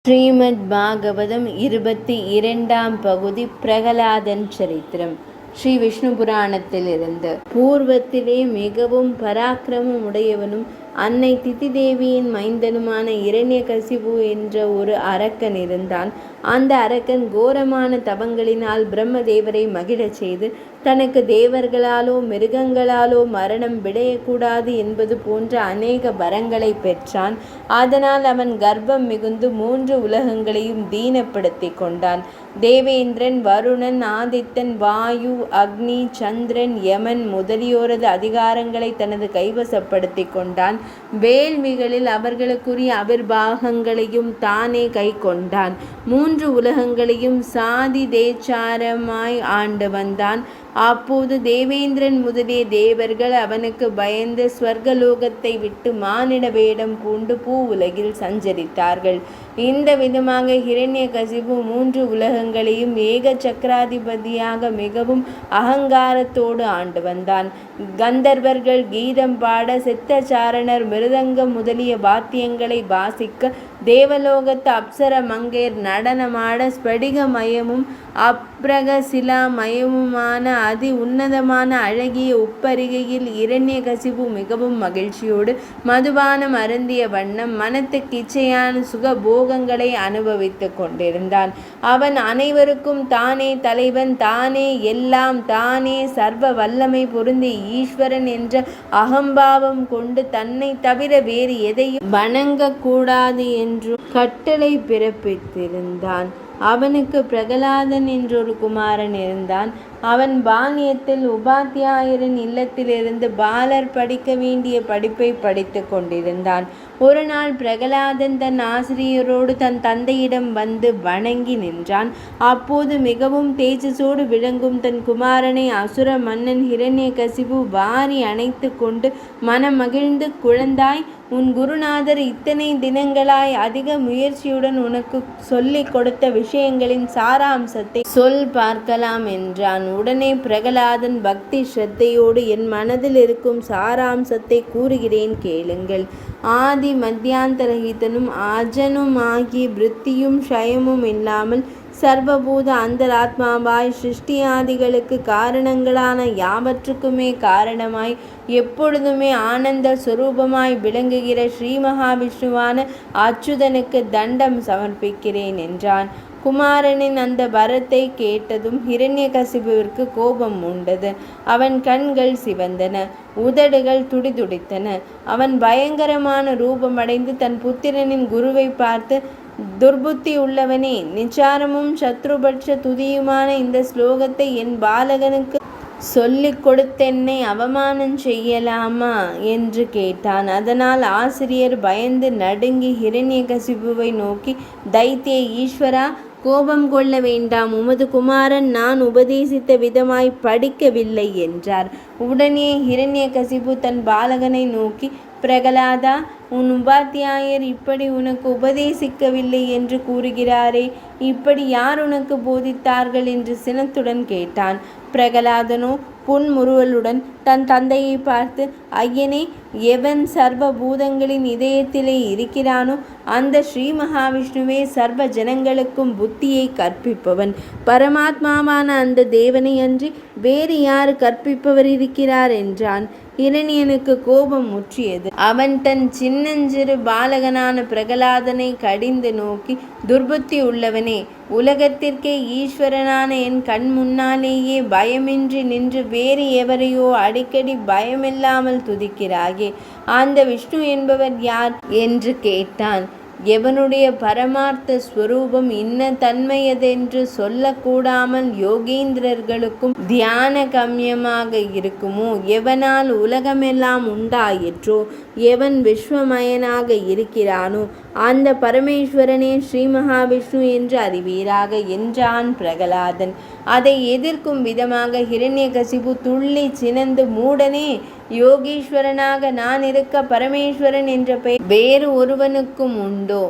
ஸ்ரீமத் பாகவதம் 22ஆம் பகுதி பிரகலாதன் சரித்திரம். ஸ்ரீ விஷ்ணு புராணத்திலிருந்து. பூர்வத்திலே மிகவும் பராக்கிரமம் உடையவனும் அன்னை திதி தேவியின் மைந்தனுமான இரண்யகசிபு என்ற ஒரு அரக்கன் இருந்தான். அந்த அரக்கன் கோரமான தவங்களினால் பிரம்மதேவரை மகிழச் செய்து தனக்கு தேவர்களாலோ மிருகங்களாலோ மரணம் விடையக்கூடாது என்பது போன்ற அநேக வரங்களை பெற்றான். அதனால் அவன் கர்ப்பம் மிகுந்து 3 உலகங்களையும் தீனப்படுத்தி கொண்டான். தேவேந்திரன், வருணன், ஆதித்தன், வாயு, அக்னி, சந்திரன், யமன் முதலியோரது அதிகாரங்களை தனது கைவசப்படுத்தி கொண்டான். வேள்விகளில் அவர்களுக்குரிய அவிர்வாகங்களையும் தானே கை கொண்டான். 3 உலகங்களையும் சாதி தேச்சாரமாய் ஆண்டு வந்தான். அப்போது தேவேந்திரன் முதலிய தேவர்கள் அவனுக்கு பயந்து ஸ்வர்கலோகத்தை விட்டு மானிட வேடம் பூண்டு பூ உலகில் சஞ்சரித்தார்கள். இந்த விதமாக ஹிரண்யகசிபு 3 உலகங்களையும் ஏக சக்கராதிபதியாக மிகவும் அகங்காரத்தோடு ஆண்டு வந்தான். கந்தர்வர்கள் கீதம் பாட, சித்தச்சாரணர் மிருதங்கம் முதலிய வாத்தியங்களை வாசிக்க, தேவலோகத்து அப்சர மங்கையர் நடனமாட, ஸ்படிகமயமும் அப்ரகசிலாமயமுமான அதி உன்னதமான அழகிய உப்பரிகையில் இரண்யகசிபு மிகவும் மகிழ்ச்சியோடு மதுபானம் அருந்திய வண்ணம் மனத்துக்கு இச்சையான சுக போகங்களை அனுபவித்து கொண்டிருந்தான். அவன் அனைவருக்கும் தானே தலைவன், தானே எல்லாம், தானே சர்வ வல்லமை பொருந்திய ஈஸ்வரன் என்ற அகம்பாவம் கொண்டு தன்னை தவிர வேறு எதையும் வணங்கக்கூடாது என்று கட்டளை பிறப்பித்திருந்தான். அவனுக்கு பிரகலாதன் என்றொரு குமாரன் இருந்தான். அவன் பால்யத்தில் உபாத்தியாயரின் இல்லத்திலிருந்து பாலர் படிக்க வேண்டிய படிப்பை படித்து கொண்டிருந்தான். ஒரு நாள் பிரகலாதன் தன் ஆசிரியரோடு தன் தந்தையிடம் வந்து வணங்கி நின்றான். அப்போது மிகவும் தேஜஸோடு விளங்கும் தன் குமாரனை அசுர மன்னன் ஹிரண்யகசிபு வாரி அணைத்து கொண்டு மனம் மகிழ்ந்து, குழந்தாய், உன் குருநாதர் இத்தனை தினங்களாய் அதிக முயற்சியுடன் உனக்கு சொல்லிக் கொடுத்த விஷயங்களின் சாராம்சத்தை சொல் பார்க்கலாம் என்றான். உடனே பிரகலாதன் பக்தி ஸ்ரத்தையோடு, என் மனதில் இருக்கும் சாராம்சத்தை கூறுகிறேன் கேளுங்கள். ஆதி மத்தியாந்தரஹிதனும் அஜனுமாகி விருத்தியும் க்ஷயமும் இல்லாமல் சர்வபூத அந்தராத்மாவாய் சிருஷ்டியாதிகளுக்கு காரணங்களான யாவற்றுக்குமே காரணமாய் எப்பொழுதுமே ஆனந்த சுரூபமாய் விளங்குகிற ஸ்ரீ மகாவிஷ்ணுவான அச்சுதனுக்கு தண்டம் சமர்ப்பிக்கிறேன் என்றான். குமாரனின் அந்த வரத்தை கேட்டதும் ஹிரண்யகசிபுவிற்கு கோபம் உண்டது. அவன் கண்கள் சிவந்தன, உதடுகள் துடிதுடித்தன. அவன் பயங்கரமான ரூபமடைந்து தன் புத்திரனின் குருவை பார்த்து, துர்புத்தி உள்ளவனே, நிச்சாரமும் சத்ருபட்ச துதியுமான இந்த ஸ்லோகத்தை என் பாலகனுக்கு சொல்லிக் கொடுத்தென்னை அவமானம் செய்யலாமா என்று கேட்டான். அதனால் ஆசிரியர் பயந்து நடுங்கி ஹிரண்யகசிபுவை நோக்கி, தைத்திய ஈஸ்வரா, கோபம் கொள்ள வேண்டாம். உமது குமாரன் நான் உபதேசித்த விதமாய் படிக்கவில்லை என்றார். உடனே ஹிரண்யகசிபு தன் பாலகனை நோக்கி, பிரகலாதா, உன் உபாத்தியாயர் இப்படி உனக்கு உபதேசிக்கவில்லை என்று கூறுகிறாரே, இப்படி யார் உனக்கு போதித்தார்கள் என்று சினத்துடன் கேட்டான். பிரகலாதனோ புன்முறுவலுடன் தன் தந்தையை பார்த்து, ஐயனே, எவன் சர்வ பூதங்களின் இதயத்திலே இருக்கிறானோ அந்த ஸ்ரீ மகாவிஷ்ணுவே சர்வ ஜனங்களுக்கும் புத்தியை கற்பிப்பவன். பரமாத்மாவான அந்த தேவனை அன்றி வேறு யார் கற்பிப்பவர் இருக்கிறார் என்றான். இரணியனுக்கு கோபம் முற்றியது. அவன் தன் சின்னஞ்சிறு பாலகனான பிரகலாதனை கடிந்து நோக்கி, துர்புத்தி உள்ளவனே, உலகத்திற்கே ஈஸ்வரனான என் கண் முன்னாலேயே பயமின்றி நின்று வேறு எவரையோ அடிக்கடி பயமில்லாமல் துதிக்கிறாயே, அந்த விஷ்ணு என்பவர் யார் என்று கேட்டான். எவனுடைய பரமார்த்த ஸ்வரூபம் இன்ன தன்மையதென்று சொல்லக்கூடாமல் யோகேந்திரர்களுக்கும் தியான கம்யமாக இருக்குமோ, எவனால் உலகமெல்லாம் உண்டாயிற்றோ, எவன் விஸ்வமயனாக இருக்கிறானோ அந்த பரமேஸ்வரனே ஸ்ரீ மகாவிஷ்ணு என்று அறிவீராக என்றான் பிரகலாதன். அதை எதிர்க்கும் விதமாக ஹிரண்யகசிபு துள்ளி சினந்து, மூடனே, யோகீஸ்வரனாக நான் இருக்க பரமேஸ்வரன் என்ற பெயர் வேறு ஒருவனுக்கும் உண்டோ?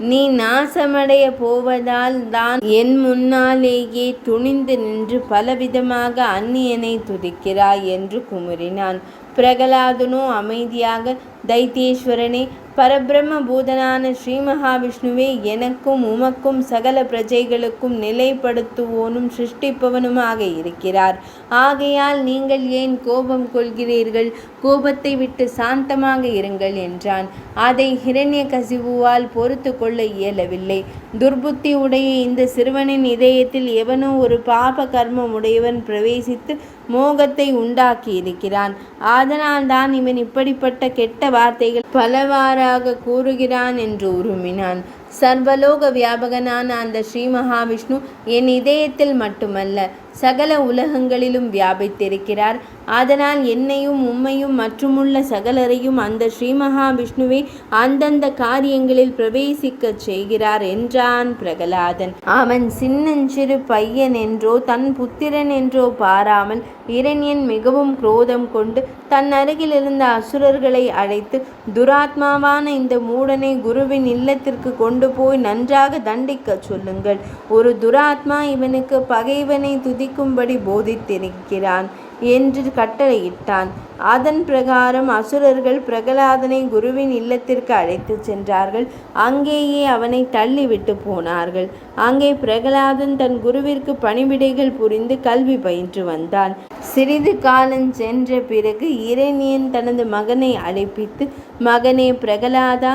நீ நாசமடைய போவதால் தான் என் முன்னாலேயே துணிந்து நின்று பலவிதமாக அந்நியனை துதிக்கிறாய் என்று குமுறினான். பிரகலாதனோ அமைதியாக, தைத்தியேஸ்வரனே, பரபிரம்ம பூதனான ஸ்ரீ மகாவிஷ்ணுவே எனக்கும் உமக்கும் சகல பிரஜைகளுக்கும் நிலைப்படுத்துவோனும் சிருஷ்டிப்பவனுமாக இருக்கிறார். ஆகையால் நீங்கள் ஏன் கோபம் கொள்கிறீர்கள்? கோபத்தை விட்டு சாந்தமாக இருங்கள் என்றான். அதை ஹிரண்யகசிபுவால் பொறுத்து கொள்ள இயலவில்லை. துர்புத்தி உடைய இந்த சிறுவனின் இதயத்தில் எவனோ ஒரு பாப கர்மம் உடையவன் பிரவேசித்து மோகத்தை உண்டாக்கி இருக்கிறான். அதனால் தான் இவன் இப்படிப்பட்ட கெட்ட வார்த்தைகள் பலவாறாக கூறுகிறான் என்று உருமினான். சர்வலோக வியாபகனான அந்த ஸ்ரீ மகாவிஷ்ணு என் இதயத்தில் மட்டுமல்ல சகல உலகங்களிலும் வியாபித்திருக்கிறார். அதனால் என்னையும் உம்மையும் மற்றுமுள்ள சகலரையும் அந்த ஸ்ரீ மகாவிஷ்ணுவே அந்தந்த காரியங்களில் பிரவேசிக்க செய்கிறார் என்றான் பிரகலாதன். அவன் சின்னஞ்சிறு பையன் என்றோ தன் புத்திரன் என்றோ பாராமல் இரண்யன் மிகவும் குரோதம் கொண்டு தன் அருகில் இருந்த அசுரர்களை அழைத்து, துராத்மாவான இந்த மூடனை குருவின் இல்லத்திற்கு கொண்டு போய் நன்றாக தண்டிக்க சொல்லுங்கள். ஒரு துராத்மா இவனுக்கு பகைவனை துதிக்கும்படி போதித்திருக்கிறான் என்று கட்டளையிட்டான். அதன் பிரகாரம் அசுரர்கள் பிரகலாதனை குருவின் இல்லத்திற்கு அழைத்து சென்றார்கள். அங்கேயே அவனை தள்ளிவிட்டு போனார்கள். அங்கே பிரகலாதன் தன் குருவிற்கு பணிவிடைகள் புரிந்து கல்வி பயின்று வந்தான். சிறிது காலம் சென்ற பிறகு இரணியன் தனது மகனை அழைப்பித்து, மகனே பிரகலாதா,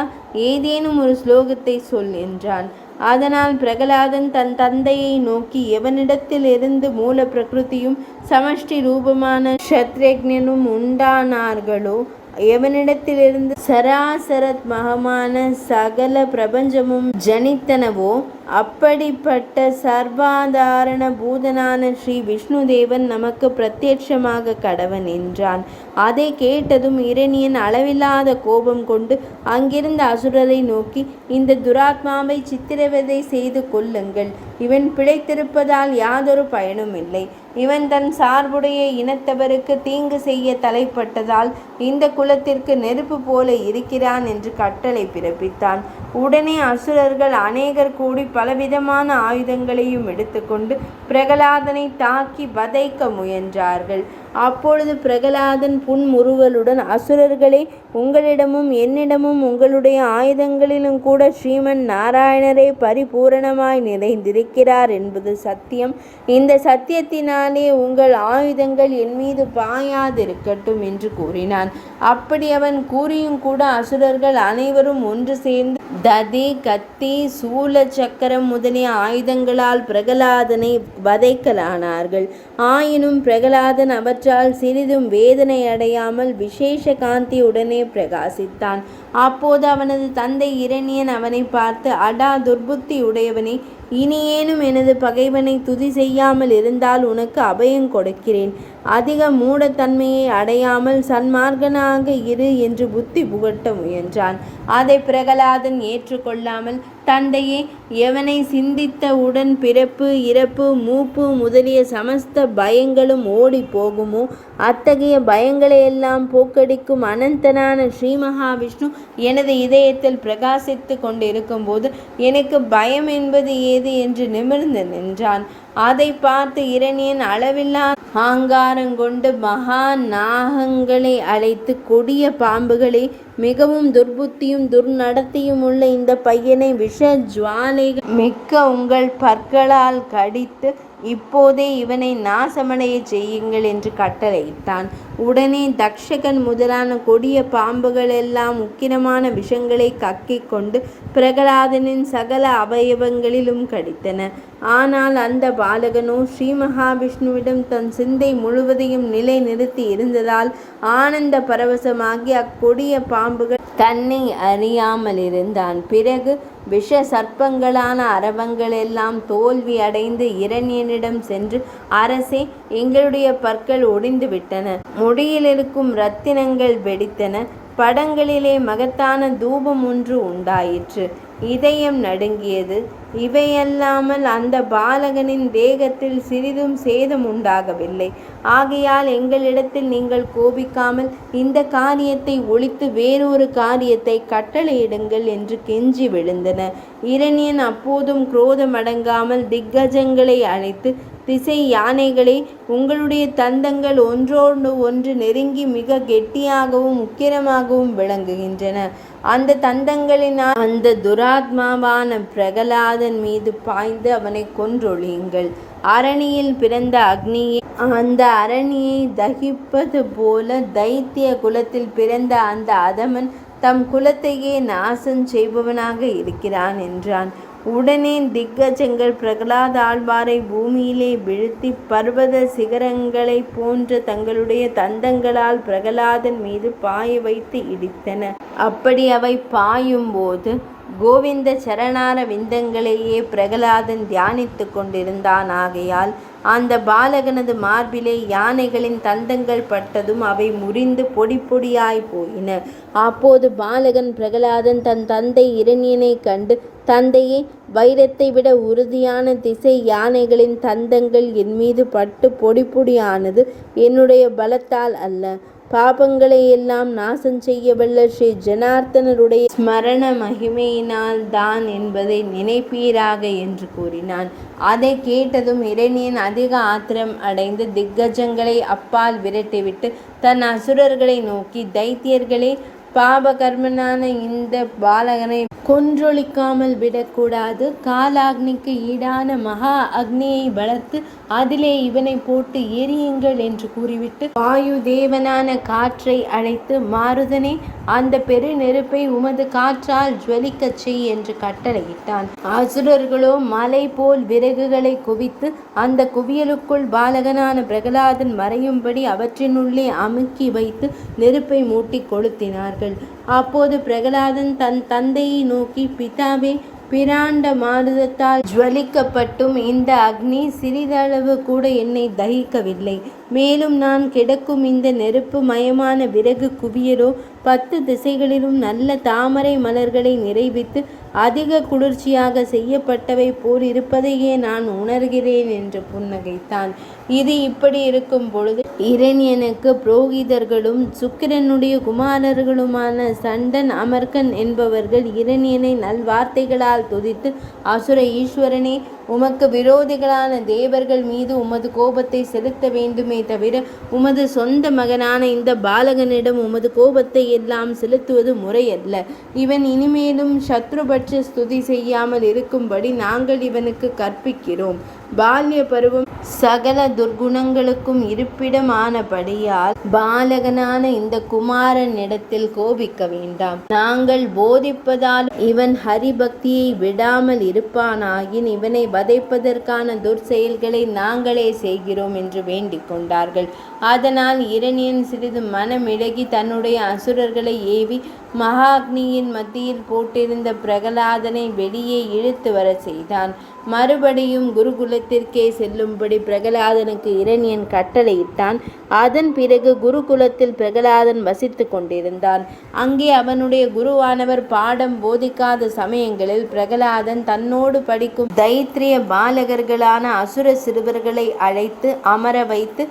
ஏதேனும் ஒரு ஸ்லோகத்தை சொல் என்றான். அதனால் பிரகலாதன் தன் தந்தையை நோக்கி, எவனிடத்தில் இருந்து மூல பிரகிருதியும் சமஷ்டி ரூபமான க்ஷத்ரஜ்ஞனும் உண்டானார்களோ, எவனிடத்திலிருந்து சராசரத்மகமான சகல பிரபஞ்சமும் ஜனித்தனவோ, அப்படிப்பட்ட சர்வாதாரண பூதனான ஸ்ரீ விஷ்ணுதேவன் நமக்கு பிரத்யட்சமாக கடவன் என்றான். அதை கேட்டதும் இரணியன் அளவில்லாத கோபம் கொண்டு அங்கிருந்த அசுரரை நோக்கி, இந்த துராத்மாவை சித்திரவதை செய்து கொல்லுங்கள். இவன் பிழைத்திருப்பதால் யாதொரு பயனும் இல்லை. இவன் தன் சார்புடைய இனத்தவருக்கு தீங்கு செய்ய தலைப்பட்டதால் இந்த குலத்திற்கு நெருப்பு போல இருக்கிறான் என்று கட்டளை பிறப்பித்தான். உடனே அசுரர்கள் அநேகர் கூடி பலவிதமான ஆயுதங்களையும் எடுத்துக்கொண்டு பிரகலாதனை தாக்கி வதைக்க முயன்றார்கள். அப்பொழுது பிரகலாதன் புன்முறுவலுடன், அசுரர்களே, உங்களிடமும் என்னிடமும் உங்களுடைய ஆயுதங்களிலும் கூட ஸ்ரீமன் நாராயணரே பரிபூரணமாய் நிறைந்திருக்கிறார் என்பது சத்தியம். இந்த சத்தியத்தினாலே உங்கள் ஆயுதங்கள் என் மீது பாயாதிருக்கட்டும் என்று கூறினான். அப்படி அவன் கூறியும் கூட அசுரர்கள் அனைவரும் ஒன்று சேர்ந்து ததி, கத்தி, சூல சக்கரம் முதலிய ஆயுதங்களால் பிரகலாதனை வதைக்கலானார்கள். ஆயினும் பிரகலாதன் அவற்றால் சிறிதும் வேதனை அடையாமல் விசேஷ காந்தியுடனே பிரகாசித்தான். அப்போது அவனது தந்தை இரணியன் அவனை பார்த்து, அடா துர்புத்தி உடையவனே, இனியேனும் எனது பகைவனை துதி செய்யாமல் இருந்தால் உனக்கு அபயம் கொடுக்கிறேன். அதிக மூடத்தன்மையை அடையாமல் சன்மார்க்கனாக இரு என்று புத்தி புகட்ட முயன்றான். அதை பிரகலாதன் ஏற்றுக்கொள்ளாமல், தந்தையே, எவனை சிந்தித்த உடன் பிறப்பு, இறப்பு, மூப்பு முதலிய சமஸ்த பயங்களும் ஓடி போகுமோ, அத்தகைய பயங்களையெல்லாம் போக்கடிக்கும் அனந்தனான ஸ்ரீ மகாவிஷ்ணு எனது இதயத்தில் பிரகாசித்து கொண்டிருக்கும் போது எனக்கு பயம் என்பது ஏது என்று நிமிர்ந்து நின்றான். அதை பார்த்து இரணியன் அளவில்லா ஆங்காரங்கொண்டு மகா நாகங்களை அழைத்து, கொடிய பாம்புகளே, மிகவும் துர்புத்தியும் துர்நடத்தையும் உள்ள இந்த பையனை விஷ ஜுவாலைகள் மிக்க உங்கள் பற்களால் கடித்து இப்போதே இவனை நாசமடைய செய்யுங்கள் என்று கட்டளையிட்டான். உடனே தக்ஷகன் முதலான கொடிய பாம்புகள் எல்லாம் உக்கிரமான விஷங்களை கக்கிக் கொண்டு பிரகலாதனின் சகல அவயவங்களிலும் கடித்தன. ஆனால் அந்த பாலகனோ ஸ்ரீ மகாவிஷ்ணுவிடம் தன் சிந்தை முழுவதையும் நிலை நிறுத்தி இருந்ததால் ஆனந்த பரவசமாகி அக்கொடிய பாம்புகள் தன்னை அறியாமல் இருந்தான். பிறகு விஷ சர்ப்பங்களான அரவங்களெல்லாம் தோல்வி அடைந்து இரணியனிடம் சென்று, அரசே, எங்களுடைய பற்கள் ஒடிந்து விட்டன, முடியில் இருக்கும் இரத்தினங்கள் வெடித்தன, படங்களிலே மகத்தான தூபம் ஒன்று உண்டாயிற்று, இதயம் நடுங்கியது. இவையல்லாமல் அந்த பாலகனின் தேகத்தில் சிறிதும் சேதம் உண்டாகவில்லை. ஆகையால் எங்களிடத்தில் நீங்கள் கோபிக்காமல் இந்த காரியத்தை ஒழித்து வேறொரு காரியத்தை கட்டளையிடுங்கள் என்று கெஞ்சி விழுந்தன. இரணியன் அப்போதும் குரோதமடங்காமல் திக்கஜங்களை அழைத்து, திசை யானைகளே, உங்களுடைய தந்தங்கள் ஒன்றோடு ஒன்று நெருங்கி மிக கெட்டியாகவும் உக்கிரமாகவும் விளங்குகின்றன. அந்த தந்தங்களினால் அந்த துராத்மாவான பிரகலாதன் மீது பாய்ந்து அவனை கொன்றொழியுங்கள். அரணியில் பிறந்த அக்னியை அந்த அரணியை தகிப்பது போல தைத்திய குலத்தில் பிறந்த அந்த அதமன் தம் குலத்தையே நாசம் செய்பவனாக இருக்கிறான் என்றான். உடனே திக்கஜங்கள் பிரகலாத ஆழ்வாரை பூமியிலே வீழ்த்தி பர்வத சிகரங்களை போன்ற தங்களுடைய தந்தங்களால் பிரகலாதன் மீது பாய வைத்து இடித்தன. அப்படி அவை பாயும்போது கோவிந்த சரணார விந்தங்களையே பிரகலாதன் தியானித்து கொண்டிருந்தான். ஆகையால் அந்த பாலகனது மார்பிலே யானைகளின் தந்தங்கள் பட்டதும் அவை முறிந்து பொடி பொடியாய் போயின. அப்போது பாலகன் பிரகலாதன் தன் தந்தை இரணியனை கண்டு, தந்தையே, வைரத்தை விட உறுதியான திசை யானைகளின் தந்தங்கள் என் மீது பட்டு பொடி பொடியானது என்னுடைய பலத்தால் அல்ல, பாபங்களை எல்லாம் நாசம் செய்யவல்ல ஸ்ரீ ஜனார்த்தனருடைய ஸ்மரண மகிமையினால் தான் என்பதை நினைப்பீராக என்று கூறினான். அதை கேட்டதும் இரணியன் அதிக ஆத்திரம் அடைந்து திக்கஜங்களை அப்பால் விரட்டிவிட்டு தன் அசுரர்களை நோக்கி, தைத்தியர்களே, பாபகர்மனான இந்த பாலகனை கொன்றொழிக்காமல் விடக்கூடாது. காலாக்னிக்கு ஈடான மகா அக்னியை வளர்த்து அதிலே இவனை போட்டு எரியுங்கள் என்று கூறிவிட்டு வாயு தேவனான காற்றை அழைத்து, மாருதனே, அந்த பெரு நெருப்பை உமது காற்றால் ஜுவலிக்கச் செய் என்று கட்டளையிட்டான். அசுரர்களோ மலை போல் விறகுகளை குவித்து அந்த குவியலுக்குள் பாலகனான பிரகலாதன் மறையும்படி அவற்றினுள்ளே அமுக்கி வைத்து நெருப்பை மூட்டி கொளுத்தினார்கள். அப்போது பிரகலாதன் தன் தந்தையை நோக்கி, பிதாவே, பிராண்ட மாருதத்தால் ஜுவலிக்கப்பட்டும் இந்த அக்னி சிறிதளவு கூட என்னை தகிக்கவில்லை. மேலும் நான் கிடக்கும் இந்த நெருப்பு மயமான விறகு குவியலோ 10 திசைகளிலும் நல்ல தாமரை மலர்களை நிறைவித்து அதிக குளிர்ச்சியாக செய்யப்பட்டவை போல் இருப்பதையே நான் உணர்கிறேன் என்று புன்னகைத்தான். இது இப்படி இருக்கும் பொழுது இரணியனுக்கு புரோகிதர்களும் சுக்கிரனுடைய குமாரர்களுமான சண்டன் அமர்கன் என்பவர்கள் இரணியனை நல்வார்த்தைகளால் துதித்து, அசுர ஈஸ்வரனே, உமக்கு விரோதிகளான தேவர்கள் மீது உமது கோபத்தை செலுத்த வேண்டுமே தவிர உமது சொந்த மகனான இந்த பாலகனிடம் உமது கோபத்தை எல்லாம் செலுத்துவது முறையல்ல. இவன் இனிமேலும் சத்ருபட்ச ஸ்துதி செய்யாமல் இருக்கும்படி நாங்கள் இவனுக்கு கற்பிக்கிறோம். பால்ய பருவம் சகல துர்குணங்களுக்கும் இருப்பிடமானபடியால் பாலகனான இந்த குமாரனிடத்தில் கோபிக்க வேண்டாம். நாங்கள் போதிப்பதால் இவன் ஹரிபக்தியை விடாமல் இருப்பானாயின் இவனை வதைப்பதற்கான துர்செயல்களை நாங்களே செய்கிறோம் என்று வேண்டிக் கொண்டார்கள். அதனால் இரணியன் சிறிது மனமிழகி தன்னுடைய அசுரர்களை ஏவி மகாக்னியின் மத்தியில் போட்டிருந்த பிரகலாதனை வெளியே இழுத்து வர செய்தான். மறுபடியும் குருகுலத்திற்கே செல்லும்படி பிரகலாதனுக்கு இரணியன் கட்டளையிட்டான். அதன் பிறகு குருகுலத்தில் பிரகலாதன் வசித்து கொண்டிருந்தான். அங்கே அவனுடைய குருவானவர் பாடம் போதிக்காத சமயங்களில் பிரகலாதன் தன்னோடு படிக்கும் தைத்திரிய பாலகர்களான அசுர சிறுவர்களை அழைத்து அமர வைத்து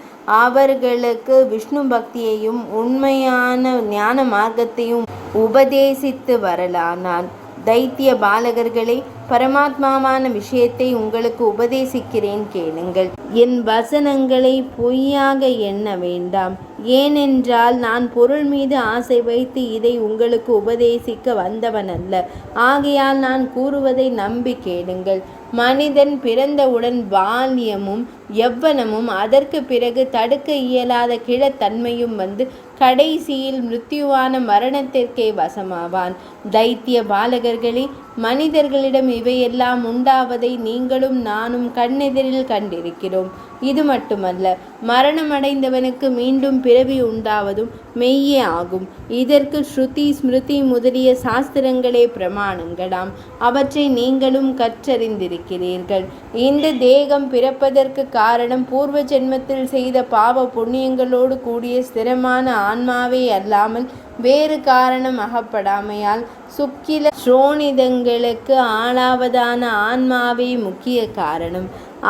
அவர்களுக்கு விஷ்ணு பக்தியையும் உண்மையான ஞான மார்க்கத்தையும் உபதேசித்து வரலானான். தைத்திய பாலகர்களே, பரமாத்மாவான விஷயத்தை உங்களுக்கு உபதேசிக்கிறேன், கேளுங்கள். என் வசனங்களை பொய்யாக எண்ண வேண்டாம். ஏனென்றால் நான் பொருள் மீது ஆசை வைத்து இதை உங்களுக்கு உபதேசிக்க வந்தவனல்ல. ஆகையால் நான் கூறுவதை நம்பி கேளுங்கள். மனிதன் பிறந்தவுடன் பால்யமும் யவ்வனமும் அதற்கு பிறகு தடுக்க இயலாத கிழத்தன்மையும் வந்து கடைசியில் மிருத்யுவான மரணத்திற்கே வசமாவான். தைத்திய பாலகர்களே, மனிதர்களிடம் இவையெல்லாம் உண்டாவதை நீங்களும் நானும் கண்ணெதிரில் கண்டிருக்கிறோம். இது மட்டுமல்ல, மரணமடைந்தவனுக்கு மீண்டும் பிறவி உண்டாவதும் மெய்யே ஆகும். இதற்கு ஸ்ருதி ஸ்மிருதி முதலிய சாஸ்திரங்களே பிரமாணங்களாம். அவற்றை நீங்களும் கற்றறிந்திருக்கிறீர்கள். இந்த தேகம் பிறப்பதற்கு காரணம் பூர்வ ஜென்மத்தில் செய்த பாவ புண்ணியங்களோடு கூடிய ஸ்திரமான ஆன்மாவே அல்லாமல் வேறு காரணம் அகப்படாமையால் சுக்கில ஸ்ரோணிதங்களுக்கு ஆளாவதான ஆன்மாவே முக்கிய காரணம்.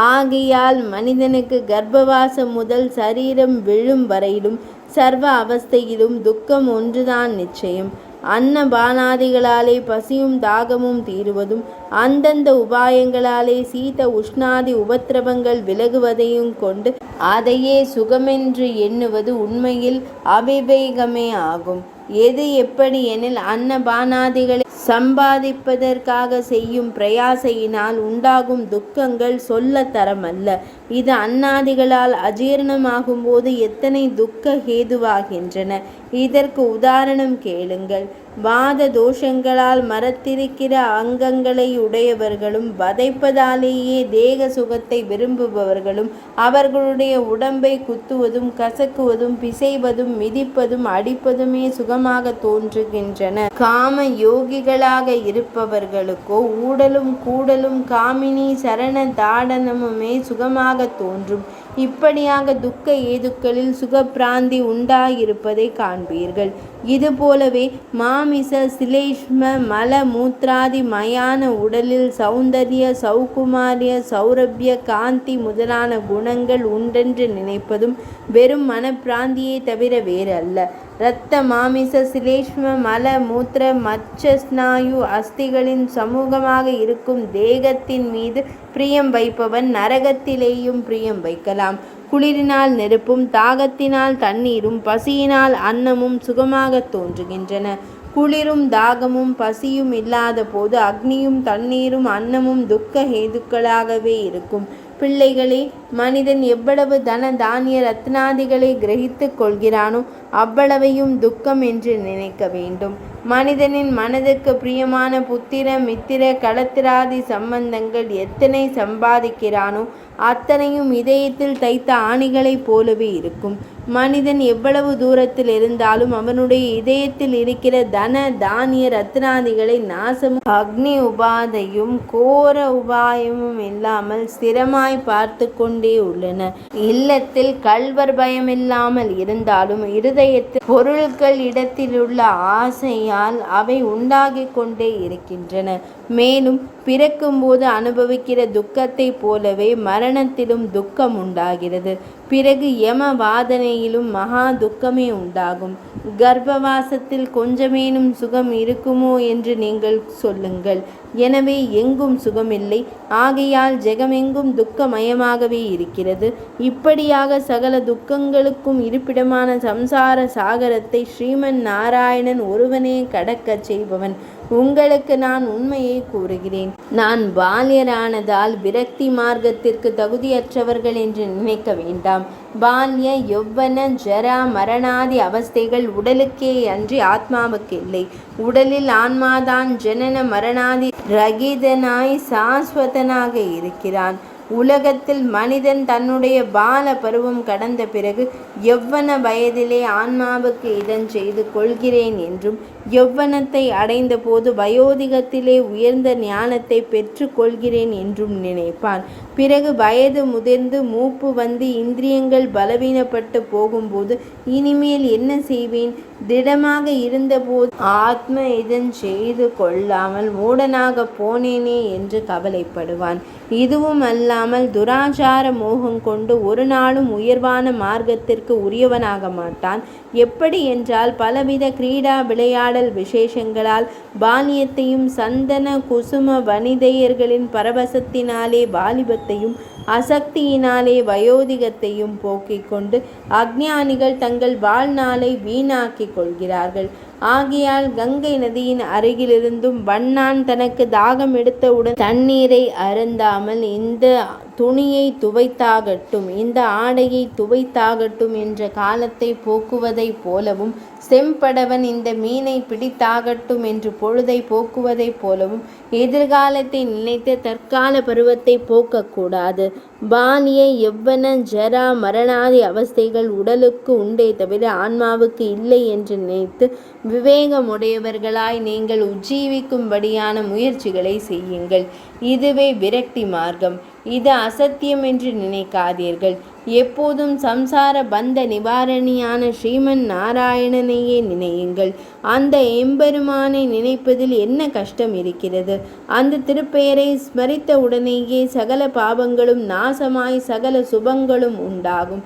ஆகையால் மனிதனுக்கு கர்ப்பவாசம் முதல் சரீரம் விழும் வரையிலும் சர்வ அவஸ்தையிலும் துக்கம் ஒன்றுதான் நிச்சயம். அன்னபானாதிகளாலே பசியும் தாகமும் தீருவதும் அந்தந்த உபாயங்களாலே சீத உஷ்ணாதி உபத்திரவங்கள் விலகுவதையும் கொண்டு அதையே சுகமென்று எண்ணுவது உண்மையில் அவிவேகமே ஆகும். எது எப்படி எனில் அன்னபானாதிகளை சம்பாதிப்பதற்காக செய்யும் பிரயாசையினால் உண்டாகும் துக்கங்கள் சொல்ல தரமல்ல. இது அன்னாதிகளால் அஜீரணமாகும் போது எத்தனை துக்க ஹேதுவாகின்றன. இதற்கு உதாரணம் கேளுங்கள். வாத தோஷங்களால் மரத்திருக்கிற அங்கங்களை உடையவர்களும் வதைப்பதாலேயே தேக சுகத்தை விரும்புபவர்களும் அவர்களுடைய உடம்பை குத்துவதும் கசக்குவதும் பிசைவதும் மிதிப்பதும் அடிப்பதுமே சுகமாக தோன்றுகின்றன. காம யோகிகளாக இருப்பவர்களுக்கோ ஊடலும் கூடலும் காமினி சரண தாடனமுமே சுகமாக தோன்றும். இப்படியாக துக்க ஏதுக்களில் சுகப்பிராந்தி உண்டாயிருப்பதை காண்பீர்கள். இதுபோலவே மாமிச சிலேஷ்ம மல மூத்ராதி மயான உடலில் சௌந்தர்ய சௌகுமாரிய சௌரபிய காந்தி முதலான குணங்கள் உண்டென்று நினைப்பதும் வெறும் மனப்பிராந்தியை தவிர வேறு அல்ல. இரத்த மாமிச சிலேஷ்ம மல மூத்திர மச்ச ஸ்நாயு அஸ்திகளின் சமூகமாக இருக்கும் தேகத்தின் மீது பிரியம் வைப்பவன் நரகத்திலேயும் பிரியம் வைக்கலாம். குளிரினால் நெருப்பும் தாகத்தினால் தண்ணீரும் பசியினால் அன்னமும் சுகமாக தோன்றுகின்றன. குளிரும் தாகமும் பசியும் இல்லாத போது அக்னியும் தண்ணீரும் அன்னமும் துக்க ஹேதுக்களாகவே இருக்கும். பிள்ளைகளே, மனிதன் எவ்வளவு தன தானிய ரத்னாதிகளை கிரகித்து கொள்கிறானோ அவ்வளவையும் துக்கம் என்று நினைக்க வேண்டும். மனிதனின் மனதுக்கு பிரியமான புத்திர மித்திர களத்திராதி சம்பந்தங்கள் எத்தனை சம்பாதிக்கிறானோ அத்தனையும் இதயத்தில் தைத்த ஆணிகளைப் போலவே இருக்கும். மனிதன் எவ்வளவு தூரத்தில் இருந்தாலும் அவனுடைய இதயத்தில் இருக்கிற தன தானிய ரத்னாதிகளை நாசமும் அக்னி உபாதையும் கோர உபாயமும் இல்லாமல் ஸ்திரமாய் பார்த்து கொண்டே உள்ளன. இல்லத்தில் கள்வர் பயமில்லாமல் இருந்தாலும் இருதயத்தில் பொருட்கள் இடத்திலுள்ள ஆசையால் அவை உண்டாகி கொண்டே இருக்கின்றன. மேலும் பிறக்கும்போது அனுபவிக்கிற துக்கத்தை போலவே மரணத்திலும் துக்கம் உண்டாகிறது. பிறகு யம வாதனையிலும் மகா துக்கமே உண்டாகும். கர்ப்பவாசத்தில் கொஞ்சமேனும் சுகம் இருக்குமோ என்று நீங்கள் சொல்லுங்கள். எனவே எங்கும் சுகமில்லை. ஆகையால் ஜெகமெங்கும் துக்கமயமாகவே இருக்கிறது. இப்படியாக சகல துக்கங்களுக்கும் இருப்பிடமான சம்சார சாகரத்தை ஸ்ரீமன் நாராயணன் ஒருவனே கடக்கச் செய்பவன். உங்களுக்கு நான் உண்மையை கூறுகிறேன். நான் பால்யரானதால் விரக்தி மார்க்கத்திற்கு தகுதியற்றவர்கள் என்று நினைக்க வேண்டாம். பால்ய யௌவன ஜரா மரணாதி அவஸ்தைகள் உடலுக்கே அன்றி ஆத்மாவுக்கு இல்லை. உடலில் ஆன்மாதான் ஜனன மரணாதி ரகிதனாய் சாஸ்வதனாக இருக்கிறான். உலகத்தில் மனிதன் தன்னுடைய பால பருவம் கடந்த பிறகு யௌவன வயதிலே ஆன்மாவுக்கு இதன் செய்து கொள்கிறேன் என்றும் யௌவனத்தை அடைந்த போது வயோதிகத்திலே உயர்ந்த ஞானத்தை பெற்று கொள்கிறேன் என்றும் நினைப்பான். பிறகு வயது முதிர்ந்து மூப்பு வந்து இந்திரியங்கள் பலவீனப்பட்டு போகும்போது இனிமேல் என்ன செய்வேன், திடமாக இருந்தபோது ஆத்ம இதன் செய்து கொள்ளாமல் மூடனாக போனேனே என்று கவலைப்படுவான். இதுவும் அல்லாமல் துராச்சார மோகம் கொண்டு ஒரு நாளும் உயர்வான மார்க்கத்திற்கு உரியவனாக மாட்டான். எப்படி என்றால் பலவித கிரீடா விளையாடல் விசேஷங்களால் பால்யத்தையும் சந்தன குசும வனிதையர்களின் பரவசத்தினாலே வாலிபத்தையும் அசக்தியினாலே வயோதிகத்தையும் போக்கிக் கொண்டு அஞ்ஞானிகள் தங்கள் வாழ்நாளை வீணாக்கிக் கொள்கிறார்கள். ஆகையால் கங்கை நதியின் அருகிலிருந்தும் வண்ணான் தனக்கு தாகம் எடுத்தவுடன் தண்ணீரை அருந்தாமல் இந்த துணியை துவைத்தாகட்டும், இந்த ஆடையை துவைத்தாகட்டும் என்ற காலத்தை போக்குவதைப் போலவும், செம்படவன் இந்த மீனை பிடித்தாகட்டும் என்று பொழுதை போக்குவதைப் போலவும் எதிர்காலத்தை நினைத்து தற்கால பருவத்தை போக்கக்கூடாது. பாலிய யௌவன ஜரா மரணாதி அவஸ்தைகள் உடலுக்கு உண்டே தவிர ஆன்மாவுக்கு இல்லை என்று நினைத்து விவேகமுடையவர்களாய் நீங்கள் உஜ்ஜீவிக்கும்படியான முயற்சிகளை செய்யுங்கள். இதுவே விரக்தி மார்க்கம். இது அசத்தியம் என்று நினைக்காதீர்கள். எப்போதும் சம்சார பந்த நிவாரணியான ஸ்ரீமன் நாராயணனையே நினையுங்கள். அந்த எம்பெருமானை நினைப்பதில் என்ன கஷ்டம் இருக்கிறது? அந்த திருப்பெயரை ஸ்மரித்த உடனேயே சகல பாவங்களும் நாசமாய் சகல சுபங்களும் உண்டாகும்.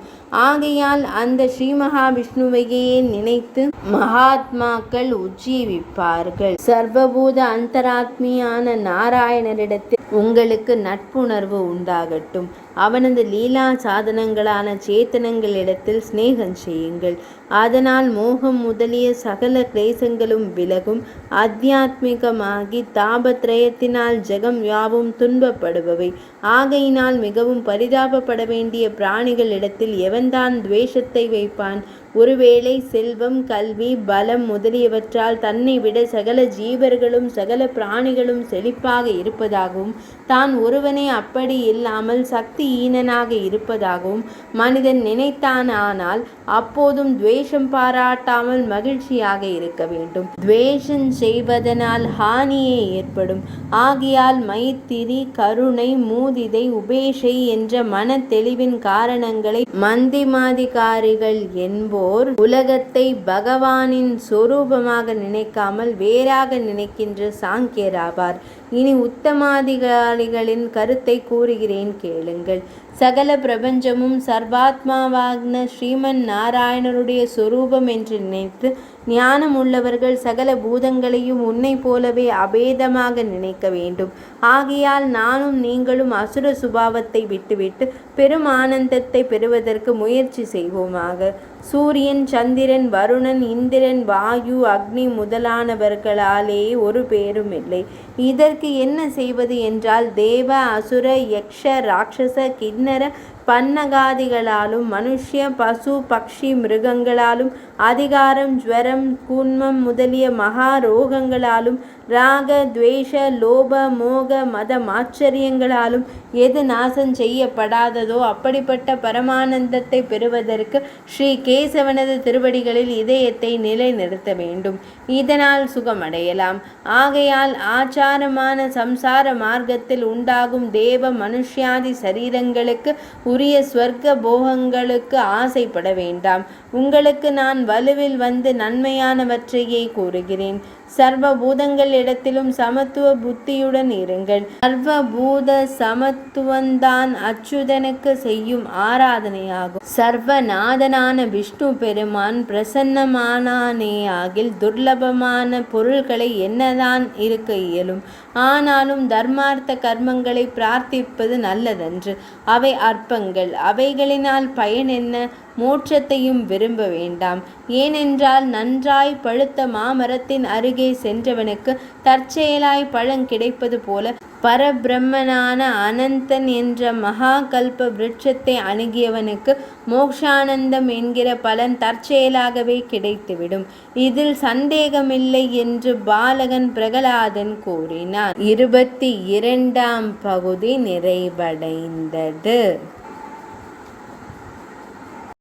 ஆகையால் அந்த ஸ்ரீ மகாவிஷ்ணுவையே நினைத்து மகாத்மாக்கள் உஜ்ஜீவிப்பார்கள். சர்வபூத அந்தராத்மியான நாராயணரிடத்தில் உங்களுக்கு நட்புணர்வு உண்டாகட்டும். அவனது லீலா சாதனங்களான சேத்தனங்களிடத்தில் சிநேகம் செய்யுங்கள். அதனால் மோகம் முதலிய சகல கிளேசங்களும் விலகும். ஆத்தியாத்மிகமாகி தாபத்ரயத்தினால் ஜெகம் யாவும் துன்பப்படுபவை. ஆகையினால் மிகவும் பரிதாபப்பட வேண்டிய பிராணிகளிடத்தில் எவன்தான் துவேஷத்தை வைப்பான்? ஒருவேளை செல்வம், கல்வி, பலம் முதலியவற்றால் தன்னை விட சகல ஜீவர்களும் சகல பிராணிகளும் செழிப்பாக இருப்பதாகவும் தான் ஒருவனே அப்படி இல்லாமல் சக்தி ஈனனாக இருப்பதாகவும் மனிதன் நினைத்தானால் அப்போதும் துவேஷம் பாராட்டாமல் மகிழ்ச்சியாக இருக்க வேண்டும். துவேஷம் செய்வதனால் ஹானியே ஏற்படும். ஆகையால் மைத்திரி, கருணை, மூதிதை, உபேஷை என்ற மன தெளிவின் காரணங்களை மந்திமாதிகாரிகள் என்போர் உலகத்தை பகவானின் சொரூபமாக நினைக்காமல் வேறாக நினைக்கின்ற சாங்கியராவார். இனி உத்தமாதிகாரிகளின் கருத்தை கூறுகிறேன், கேளுங்கள். சகல பிரபஞ்சமும் சர்வாத்மாவான ஸ்ரீமன் நாராயணருடைய சொரூபம் என்று நினைத்து ஞானம் உள்ளவர்கள் சகல பூதங்களையும் உன்னை போலவே அபேதமாக நினைக்க வேண்டும். ஆகையால் நானும் நீங்களும் அசுர சுபாவத்தை விட்டுவிட்டு பெரும் ஆனந்தத்தை பெறுவதற்கு முயற்சி செய்வோமாக. சூரியன், சந்திரன், வருணன், இந்திரன், வாயு, அக்னி முதலானவர்களாலே ஒரு பேரும் இல்லை. இதற்கு என்ன செய்வது என்றால் தேவ, அசுர, யக்ஷ, ராட்சச, கிண்ணர, பன்னகாதிகளாலும் மனுஷ்ய, பசு, பக்ஷி, மிருகங்களாலும் அதிகாரம், ஜுவரம், கூன்மம் முதலிய மகா ரோகங்களாலும் ராக, துவேஷ, லோப, மோக, மதம், ஆச்சரியங்களாலும் எது நாசம் செய்யப்படாததோ அப்படிப்பட்ட பரமானந்தத்தை பெறுவதற்கு ஸ்ரீ கேசவனது திருவடிகளில் இதயத்தை நிலைநிறுத்த வேண்டும். இதனால் சுகமடையலாம். ஆகையால் ஆச்சாரமான சம்சார மார்க்கத்தில் உண்டாகும் தேவ, மனுஷ்யாதி சரீரங்களுக்கு உரிய ஸ்வர்க்க போகங்களுக்கு ஆசைப்பட வேண்டாம். உங்களுக்கு நான் வலுவில் வந்து நன்மையானவற்றையே கூறுகிறேன். சர்வபூதங்களிடத்திலும் சமத்துவ புத்தியுடன் இருங்கள். சர்வபூத சமத்துவந்தான் அச்சுதனுக்கு செய்யும் ஆராதனையாகும். சர்வநாதனான விஷ்ணு பெருமான் பிரசன்னமானானேயாகில் துர்லபமான பொருள்களை என்னதான் இருக்க இயலும். ஆனாலும் தர்மார்த்த கர்மங்களை பிரார்த்திப்பது நல்லதன்று. அவை அற்பங்கள். அவைகளினால் பயன் என்ன? மோட்சத்தையும் விரும்ப வேண்டாம். ஏனென்றால் நன்றாய் பழுத்த மாமரத்தின் அருகே சென்றவனுக்கு தற்செயலாய் பழம் கிடைப்பது போல பரபிரம்மனான அனந்தன் என்ற மகா கல்ப விருட்சத்தை அணுகியவனுக்கு மோக்ஷானந்தம் என்கிற பலன் தற்செயலாகவே கிடைத்துவிடும். இதில் சந்தேகமில்லை என்று பாலகன் பிரகலாதன் கூறினான். 22ஆம் பகுதி நிறைவடைந்தது.